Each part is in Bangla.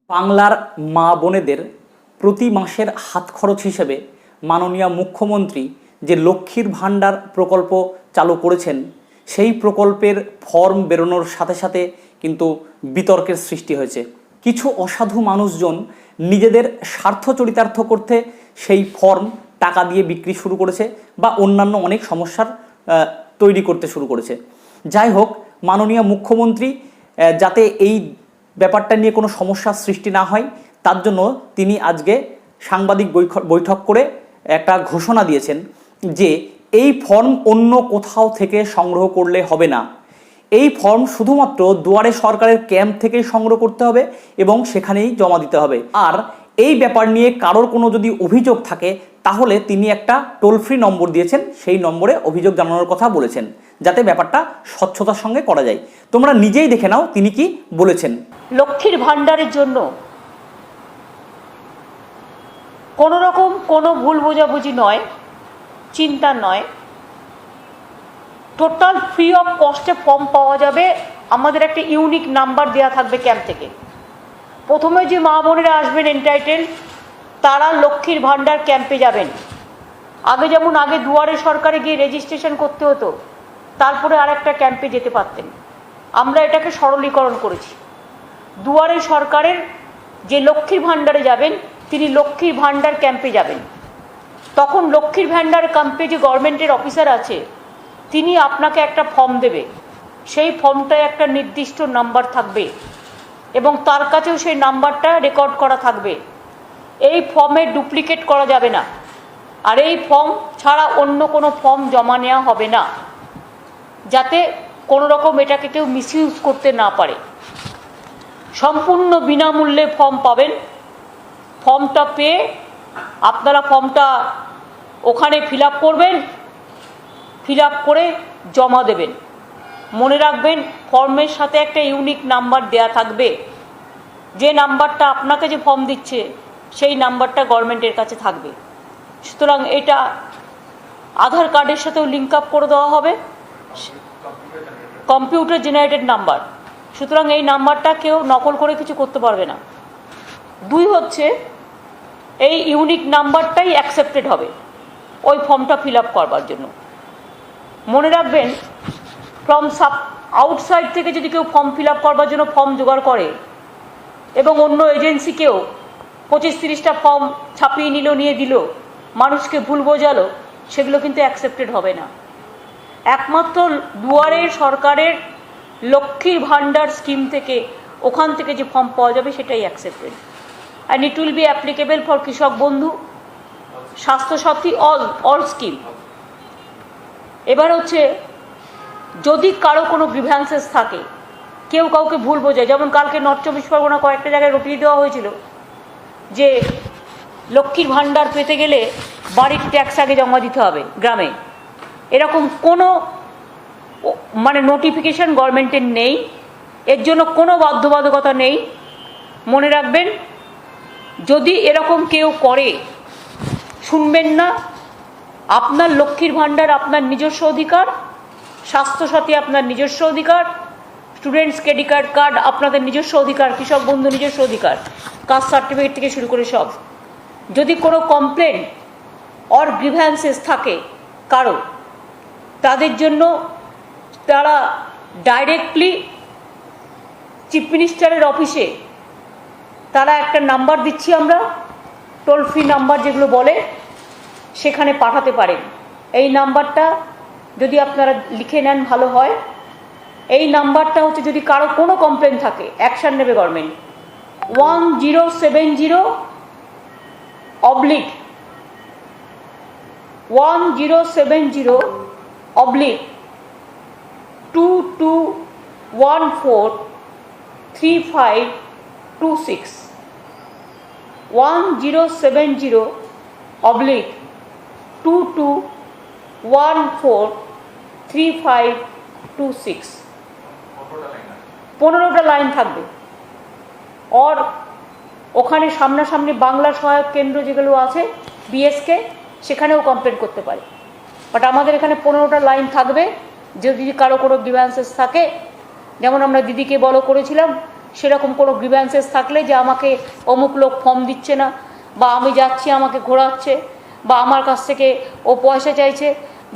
বাংলার মা বোনেদের প্রতি মাসের হাত খরচ হিসেবে মাননীয় মুখ্যমন্ত্রী যে লক্ষ্মীর ভাণ্ডার প্রকল্প চালু করেছেন, সেই প্রকল্পের ফর্ম বেরোনোর সাথে সাথে কিন্তু বিতর্কের সৃষ্টি হয়েছে। কিছু অসাধু মানুষজন নিজেদের স্বার্থ চরিতার্থ করতে সেই ফর্ম টাকা দিয়ে বিক্রি শুরু করেছে বা অন্যান্য অনেক সমস্যার তৈরি করতে শুরু করেছে। যাই হোক, মাননীয় মুখ্যমন্ত্রী যাতে এই ব্যাপারটা নিয়ে কোনো সমস্যার সৃষ্টি না হয়, তার জন্য তিনি আজকে সাংবাদিক বৈঠক করে একটা ঘোষণা দিয়েছেন যে এই ফর্ম অন্য কোথাও থেকে সংগ্রহ করলে হবে না। এই ফর্ম শুধুমাত্র দুয়ারে সরকারের ক্যাম্প থেকেই সংগ্রহ করতে হবে এবং সেখানেই জমা দিতে হবে। আর এই ব্যাপার নিয়ে কারোর কোনো যদি অভিযোগ থাকে তাহলে তিনি একটা টোল ফ্রি নম্বর দিয়েছেন, সেই নম্বরে অভিযোগ জানানোর কথা বলেছেন, যাতে ব্যাপারটা স্বচ্ছতার সঙ্গে করা যায়। তোমরা নিজেই দেখে নাও তিনি কি বলেছেন। লক্ষ্মীর ভাণ্ডারের জন্য কোনো রকম কোনো ভুল বোঝাবুঝি নয়, চিন্তা নয়, টোটাল ফ্রি অফ কস্টে ফর্ম পাওয়া যাবে। আমাদের একটা ইউনিক নাম্বার দেওয়া থাকবে ক্যাম্প থেকে। প্রথমে যে মা বোনেরা আসবেন এন্টাইটেল, তারা লক্ষ্মীর ভাণ্ডার ক্যাম্পে যাবেন। আগে যেমন দুয়ারে সরকারে গিয়ে রেজিস্ট্রেশন করতে হতো, তারপরে আর একটা ক্যাম্পে যেতে পারতেন। আমরা এটাকে সরলীকরণ করেছি। দুয়ারে সরকারের যে লক্ষ্মীর ভাণ্ডারে যাবেন, তিনি লক্ষ্মীর ভাণ্ডার ক্যাম্পে যাবেন। তখন লক্ষ্মীর ভাণ্ডার ক্যাম্পে যে গভর্নমেন্টের অফিসার আছে, তিনি আপনাকে একটা ফর্ম দেবে। সেই ফর্মটায় একটা নির্দিষ্ট নাম্বার থাকবে এবং তার কাছেও সেই নাম্বারটা রেকর্ড করা থাকবে। এই ফর্মে ডুপ্লিকেট করা যাবে না, আর এই ফর্ম ছাড়া অন্য কোনো ফর্ম জমা নেওয়া হবে না, যাতে কোনো রকম এটাকে কেউ মিসইউজ করতে না পারে। সম্পূর্ণ বিনামূল্যে ফর্ম পাবেন। ফর্মটা পেয়ে আপনারা ফর্মটা ওখানে ফিল আপ করবেন, ফিল আপ করে জমা দেবেন। মনে রাখবেন, ফর্মের সাথে একটা ইউনিক নাম্বার দেয়া থাকবে। যে নাম্বারটা আপনাকে যে ফর্ম দিচ্ছে, সেই নাম্বারটা গভর্নমেন্টের কাছে থাকবে। সুতরাং এটা আধার কার্ডের সাথেও লিঙ্ক আপ করে দেওয়া হবে, কম্পিউটার জেনারেটেড নাম্বার। সুতরাং এই নাম্বারটা কেউ নকল করে কিছু করতে পারবে না। দুই হচ্ছে, এই ইউনিক নাম্বারটাই অ্যাকসেপ্টেড হবে ওই ফর্মটা ফিল আপ করবার জন্য। মনে রাখবেন, ফ্রম আউটসাইড থেকে যদি কেউ ফর্ম ফিল আপ করবার জন্য ফর্ম জোগাড় করে এবং অন্য এজেন্সিকেও 25-30টা ফর্ম ছাপিয়ে নিল, নিয়ে দিল, মানুষকে ভুল বোঝালো, সেগুলো কিন্তু অ্যাকসেপ্টেড হবে না। একমাত্র দুয়ারে সরকারের লক্ষ্মীর ভাণ্ডার স্কিম থেকে, ওখান থেকে যে ফর্ম পাওয়া যাবে, সেটাই accepted. And it will be applicable for কৃষক বন্ধু, স্বাস্থ্যসাথী, অল স্কিম। এবার হচ্ছে, যদি কারো কোনো গ্রিভ্যান্সেস থাকে, কেউ কাউকে ভুল বোঝায়, যেমন কালকে নর্থ 24 পরগনা কয়েকটা জায়গায় রটিয়ে দেওয়া হয়েছিল যে লক্ষ্মীর ভাণ্ডার পেতে গেলে বাড়ির ট্যাক্স আগে জমা দিতে হবে গ্রামে। এরকম কোনো নোটিফিকেশন গভর্নমেন্টের নেই, এর জন্য কোনো বাধ্যবাধকতা নেই। মনে রাখবেন, যদি এরকম কেউ করে, শুনবেন না। আপনার লক্ষ্মীর ভাণ্ডার আপনার নিজস্ব অধিকার, স্বাস্থ্যসাথী আপনার নিজস্ব অধিকার, স্টুডেন্টস ক্রেডিট কার্ড আপনাদের নিজস্ব অধিকার, কৃষক বন্ধু নিজস্ব অধিকার, কাস্ট সার্টিফিকেট থেকে শুরু করে সব। যদি কোনো কমপ্লেন অর গ্রিভ্যান্সেস থাকে কারো, তাদের জন্য তারা ডাইরেক্টলি চিফ মিনিস্টারের অফিসে, তারা একটা নাম্বার দিচ্ছি আমরা, টোল ফ্রি নাম্বার যেগুলো বলে, সেখানে পাঠাতে পারেন। এই নাম্বারটা যদি আপনারা লিখে নেন ভালো হয়। এই নাম্বারটা হচ্ছে, যদি কারো কোনো কমপ্লেন থাকে, অ্যাকশন নেবে গভর্নমেন্ট। 1070/22143526 1070/22143526 15টা লাইন থাকবে। আর ওখানে সামনাসামনি বাংলা সহায়ক কেন্দ্র যেগুলো আছে, বিএসকে, সেখানেও কমপ্লেন করতে পারে। বাট আমাদের এখানে 15টা লাইন থাকবে। যদি কারো কোনো গ্রিভ্যান্সেস থাকে, যেমন আমরা দিদিকে বলো করেছিলাম, সেরকম কোনো গ্রিভ্যান্সেস থাকলে যে আমাকে অমুক লোক ফর্ম দিচ্ছে না, বা আমি যাচ্ছি আমাকে ঘোরাচ্ছে, বা আমার কাছ থেকে ও পয়সা চাইছে,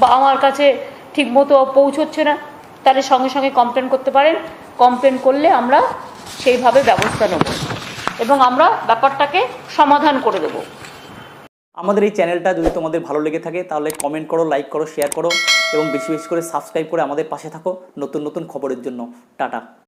বা আমার কাছে ঠিকমতো পৌঁছচ্ছে না, তাহলে সঙ্গে সঙ্গে কমপ্লেন করতে পারেন। কমপ্লেন করলে আমরা সেইভাবে ব্যবস্থা নেব এবং আমরা ব্যাপারটাকে সমাধান করে দেব। আমাদের এই চ্যানেলটা যদি তোমাদের ভালো লেগে থাকে তাহলে কমেন্ট করো, লাইক করো, শেয়ার করো এবং বেশি বেশি করে সাবস্ক্রাইব করে আমাদের পাশে থাকো নতুন নতুন খবরের জন্য। টাটা।